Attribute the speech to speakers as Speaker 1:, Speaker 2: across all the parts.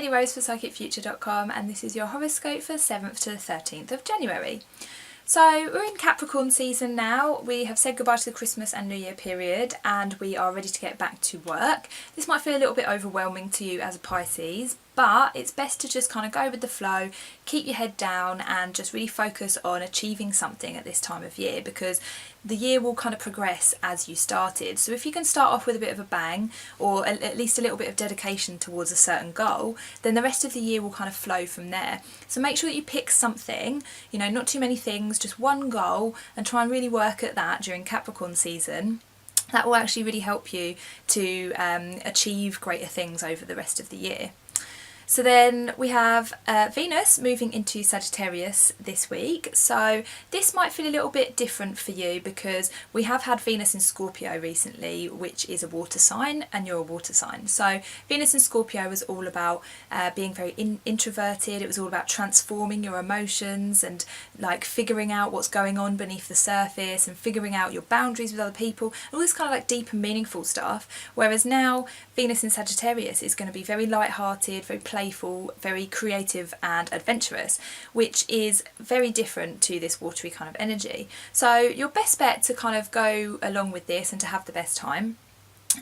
Speaker 1: Ellie Rose for psychicfuture.com, and this is your horoscope for 7th to the 13th of January. So we're in Capricorn season now. We have said goodbye to the Christmas and New Year period and we are ready to get back to work. This might feel a little bit overwhelming to you as a Pisces, but it's best to just kind of go with the flow, keep your head down and just really focus on achieving something at this time of year, because the year will kind of progress as you started. So if you can start off with a bit of a bang, or at least a little bit of dedication towards a certain goal, then the rest of the year will kind of flow from there. So make sure that you pick something, you know, not too many things, just one goal, and try and really work at that during Capricorn season. That will actually really help you to achieve greater things over the rest of the year. So then we have Venus moving into Sagittarius this week. So this might feel a little bit different for you because we have had Venus in Scorpio recently, which is a water sign, and you're a water sign. So Venus in Scorpio was all about being very introverted. It was all about transforming your emotions and like figuring out what's going on beneath the surface and figuring out your boundaries with other people, all this kind of like deep and meaningful stuff. Whereas now Venus in Sagittarius is going to be very light-hearted, very playful, very creative and adventurous, which is very different to this watery kind of energy. So your best bet to kind of go along with this and to have the best time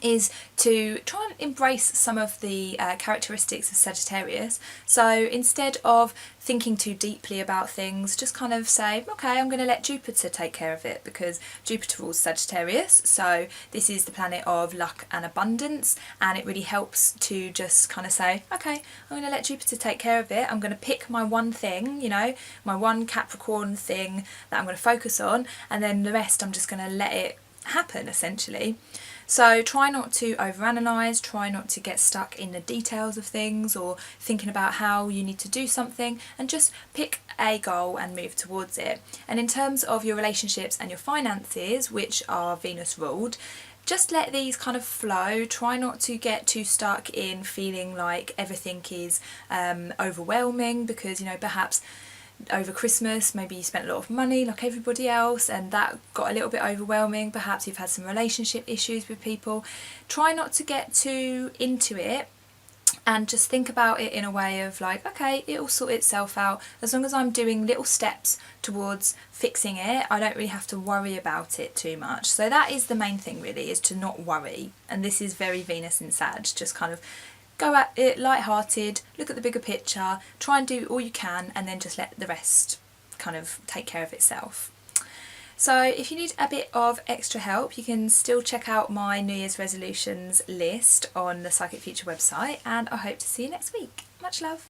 Speaker 1: is to try and embrace some of the characteristics of Sagittarius. So instead of thinking too deeply about things, just kind of say, okay, I'm going to let Jupiter take care of it, because Jupiter rules Sagittarius. So this is the planet of luck and abundance, and it really helps to just kind of say, okay, I'm going to let Jupiter take care of it. I'm going to pick my one thing, you know, my one Capricorn thing that I'm going to focus on, and then the rest I'm just going to let it happen, essentially. So try not to overanalyze, try not to get stuck in the details of things or thinking about how you need to do something, and just pick a goal and move towards it. And in terms of your relationships and your finances, which are Venus ruled, just let these kind of flow. Try not to get too stuck in feeling like everything is overwhelming, because, you know, perhaps over Christmas maybe you spent a lot of money like everybody else and that got a little bit overwhelming. Perhaps you've had some relationship issues with people. Try not to get too into it and just think about it in a way of like, okay, it'll sort itself out. As long as I'm doing little steps towards fixing it, I don't really have to worry about it too much. So that is the main thing really, is to not worry. And this is very Venus in Sag, just kind of go at it light-hearted, look at the bigger picture, try and do all you can, and then just let the rest kind of take care of itself. So if you need a bit of extra help, you can still check out my New Year's resolutions list on the Psychic Future website, and I hope to see you next week. Much love.